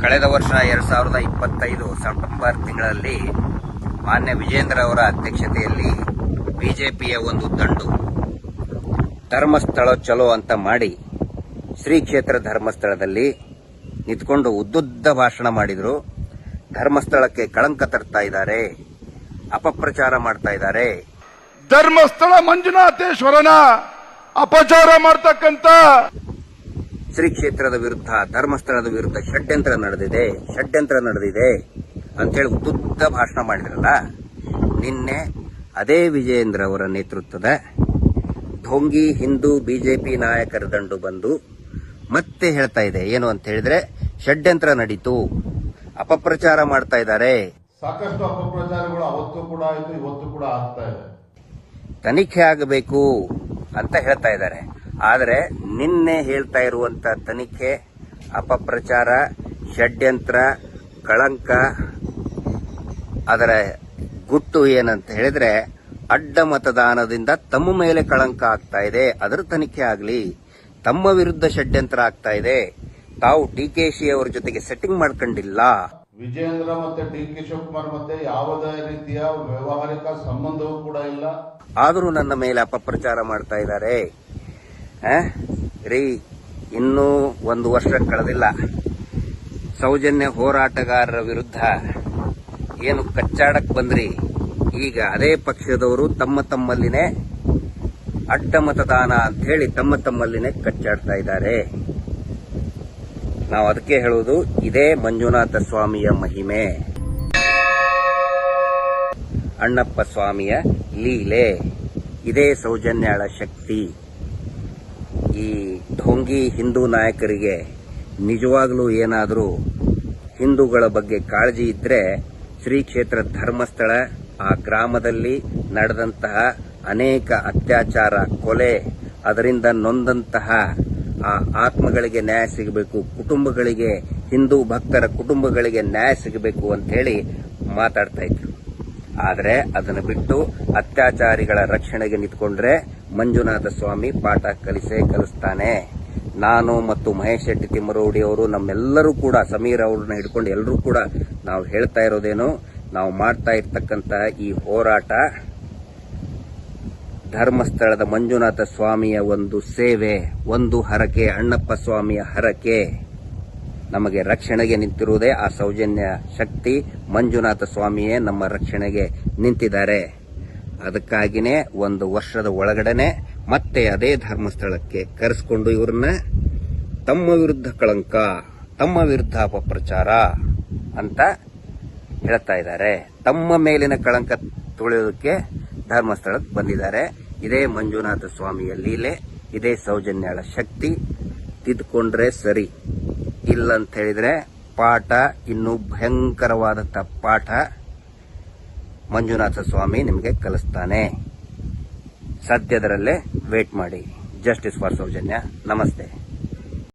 ಕಳೆದ ವರ್ಷ 2025 ಸೆಪ್ಟೆಂಬರ್ ತಿಂಗಳಲ್ಲಿ ಮಾನ್ಯ ವಿಜೇಂದ್ರ ಅವರ ಅಧ್ಯಕ್ಷತೆಯಲ್ಲಿ ಬಿಜೆಪಿಯ ಒಂದು ದಂಡು ಧರ್ಮಸ್ಥಳ ಚಲೋ ಅಂತ ಮಾಡಿ ಶ್ರೀ ಕ್ಷೇತ್ರ ಧರ್ಮಸ್ಥಳದಲ್ಲಿ ನಿಂತ್ಕೊಂಡು ಉದ್ದುದ್ದ ಭಾಷಣ ಮಾಡಿದ್ರು. ಧರ್ಮಸ್ಥಳಕ್ಕೆ ಕಳಂಕ ತರ್ತಾ ಇದ್ದಾರೆ, ಅಪಪ್ರಚಾರ ಮಾಡ್ತಾ ಇದ್ದಾರೆ. ಧರ್ಮಸ್ಥಳ ಮಂಜುನಾಥೇಶ್ವರನ ಅಪಚಾರ ಮಾಡ್ತಕ್ಕಂತ ಶ್ರೀ ಕ್ಷೇತ್ರದ ವಿರುದ್ಧ, ಧರ್ಮಸ್ಥಳದ ವಿರುದ್ಧ ಷಡ್ಯಂತ್ರ ನಡೆದಿದೆ ಅಂತೇಳಿ ಉದ್ದುದ್ದ ಭಾಷಣ ಮಾಡಿದ್ರಲ್ಲ. ನಿನ್ನೆ ಅದೇ ವಿಜೇಂದ್ರ ಅವರ ನೇತೃತ್ವದ ಢೋಂಗಿ ಹಿಂದೂ ಬಿಜೆಪಿ ನಾಯಕರ ದಂಡು ಬಂದು ಮತ್ತೆ ಹೇಳ್ತಾ ಇದೆ. ಏನು ಅಂತ ಹೇಳಿದ್ರೆ, ಷಡ್ಯಂತ್ರ ನಡೀತು, ಅಪಪ್ರಚಾರ ಮಾಡ್ತಾ ಇದ್ದಾರೆ. ಸಾಕಷ್ಟು ಅಪಪ್ರಚಾರಗಳು ಅವತ್ತು ಕೂಡ ಆಯಿತು, ಇವತ್ತು ಕೂಡ ಆಗ್ತಾ ಇದೆ. ತನಿಖೆ ಆಗಬೇಕು ಅಂತ ಹೇಳ್ತಾ ಇದ್ದಾರೆ. ಆದರೆ ನಿನ್ನೆ ಹೇಳ್ತಾ ಇರುವಂತ ತನಿಖೆ, ಅಪಪ್ರಚಾರ, ಷಡ್ಯಂತ್ರ, ಕಳಂಕ, ಅದರ ಗುಟ್ಟು ಏನಂತ ಹೇಳಿದ್ರೆ, ಅಡ್ಡ ಮತದಾನದಿಂದ ತಮ್ಮ ಮೇಲೆ ಕಳಂಕ ಆಗ್ತಾ ಇದೆ, ಅದರ ತನಿಖೆ ಆಗಲಿ. ತಮ್ಮ ವಿರುದ್ಧ ಷಡ್ಯಂತ್ರ ಆಗ್ತಾ ಇದೆ. ತಾವು ಡಿಕೆಶಿ ಅವರ ಜೊತೆಗೆ ಸೆಟ್ಟಿಂಗ್ ಮಾಡ್ಕೊಂಡಿಲ್ಲ. ವಿಜೇಂದ್ರ ಮತ್ತೆ ಡಿಕೆ ಶಿವಕುಮಾರ್ ಮತ್ತೆ ಯಾವುದೇ ರೀತಿಯ ವ್ಯವಹಾರಿಕ ಸಂಬಂಧವೂ ಕೂಡ ಇಲ್ಲ. ಆದರೂ ನನ್ನ ಮೇಲೆ ಅಪಪ್ರಚಾರ ಮಾಡ್ತಾ ಇದ್ದಾರೆ. ಇನ್ನೂ 1 ವರ್ಷ ಕಳೆದಿಲ್ಲ. ಸೌಜನ್ಯ ಹೋರಾಟಗಾರರ ವಿರುದ್ಧ ಏನು ಕಚ್ಚಾಡಕ್ ಬಂದ್ರಿ, ಈಗ ಅದೇ ಪಕ್ಷದವರು ತಮ್ಮಲ್ಲಿನೇ ಅಡ್ಡ ಮತದಾನ ಅಂತ ಹೇಳಿ ತಮ್ಮಲ್ಲಿನೇ ಕಚ್ಚಾಡ್ತಾ ಇದ್ದಾರೆ. ನಾವು ಅದಕ್ಕೆ ಹೇಳುವುದು, ಇದೇ ಮಂಜುನಾಥ ಸ್ವಾಮಿಯ ಮಹಿಮೆ, ಅಣ್ಣಪ್ಪ ಸ್ವಾಮಿಯ ಲೀಲೆ, ಇದೇ ಸೌಜನ್ಯಾಳ ಶಕ್ತಿ. ಈ ಢೋಂಗಿ ಹಿಂದೂ ನಾಯಕರಿಗೆ ನಿಜವಾಗ್ಲೂ ಏನಾದರೂ ಹಿಂದೂಗಳ ಬಗ್ಗೆ ಕಾಳಜಿ ಇದ್ರೆ, ಶ್ರೀ ಕ್ಷೇತ್ರ ಧರ್ಮಸ್ಥಳ, ಆ ಗ್ರಾಮದಲ್ಲಿ ನಡೆದಂತಹ ಅನೇಕ ಅತ್ಯಾಚಾರ, ಕೊಲೆ, ಅದರಿಂದ ನೊಂದಂತಹ ಆ ಆತ್ಮಗಳಿಗೆ ನ್ಯಾಯ ಸಿಗಬೇಕು, ಕುಟುಂಬಗಳಿಗೆ, ಹಿಂದೂ ಭಕ್ತರ ಕುಟುಂಬಗಳಿಗೆ ನ್ಯಾಯ ಸಿಗಬೇಕು ಅಂತ ಹೇಳಿ ಮಾತಾಡ್ತಾ ಇದ್ರು. ಆದರೆ ಅದನ್ನು ಬಿಟ್ಟು ಅತ್ಯಾಚಾರಿಗಳ ರಕ್ಷಣೆಗೆ ನಿಂತ್ಕೊಂಡ್ರೆ ಮಂಜುನಾಥ ಸ್ವಾಮಿ ಪಾಠ ಕಲಿಸ್ತಾನೆ. ನಾನು ಮತ್ತು ಮಹೇಶ್ ಶೆಟ್ಟಿ ತಿಮ್ಮರೋಡಿ ಅವರು, ನಮ್ಮೆಲ್ಲರೂ ಕೂಡ, ಸಮೀರ್ ಅವ್ರನ್ನ ಹಿಡ್ಕೊಂಡು ಎಲ್ಲರೂ ಕೂಡ ನಾವು ಹೇಳ್ತಾ ಇರೋದೇನು, ನಾವು ಮಾಡ್ತಾ ಇರ್ತಕ್ಕಂತ ಈ ಹೋರಾಟ ಧರ್ಮಸ್ಥಳದ ಮಂಜುನಾಥ ಸ್ವಾಮಿಯ ಒಂದು ಸೇವೆ, ಒಂದು ಹರಕೆ, ಅಣ್ಣಪ್ಪ ಸ್ವಾಮಿಯ ಹರಕೆ. ನಮಗೆ ರಕ್ಷಣೆಗೆ ನಿಂತಿರುವುದೇ ಆ ಸೌಜನ್ಯ ಶಕ್ತಿ, ಮಂಜುನಾಥ ಸ್ವಾಮಿಯೇ ನಮ್ಮ ರಕ್ಷಣೆಗೆ ನಿಂತಿದ್ದಾರೆ. ಅದಕ್ಕಾಗಿನೇ 1 ವರ್ಷದ ಒಳಗಡೆನೆ ಮತ್ತೆ ಅದೇ ಧರ್ಮಸ್ಥಳಕ್ಕೆ ಕರೆಸಿಕೊಂಡು ಇವ್ರನ್ನ ತಮ್ಮ ವಿರುದ್ಧ ಕಳಂಕ, ತಮ್ಮ ವಿರುದ್ಧ ಅಪಪ್ರಚಾರ ಅಂತ ಹೇಳ್ತಾ ಇದ್ದಾರೆ. ತಮ್ಮ ಮೇಲಿನ ಕಳಂಕ ತುಳಿಯೋದಕ್ಕೆ ಧರ್ಮಸ್ಥಳಕ್ಕೆ ಬಂದಿದ್ದಾರೆ. ಇದೇ ಮಂಜುನಾಥ ಸ್ವಾಮಿಯ ಲೀಲೆ, ಇದೇ ಸೌಜನ್ಯಾಳ ಶಕ್ತಿ. ತಿದ್ದುಕೊಂಡ್ರೆ ಸರಿ, ಇಲ್ಲಂತ ಹೇಳಿದ್ರೆ ಪಾಠ, ಇನ್ನೂ ಭಯಂಕರವಾದಂಥ ಪಾಠ ಮಂಜುನಾಥ ಸ್ವಾಮಿ ನಿಮಗೆ ಕಲಿಸ್ತಾನೆ. ಸದ್ಯದರಲ್ಲೇ ವೇಟ್ ಮಾಡಿ. Justice for Soujanya. ನಮಸ್ತೆ.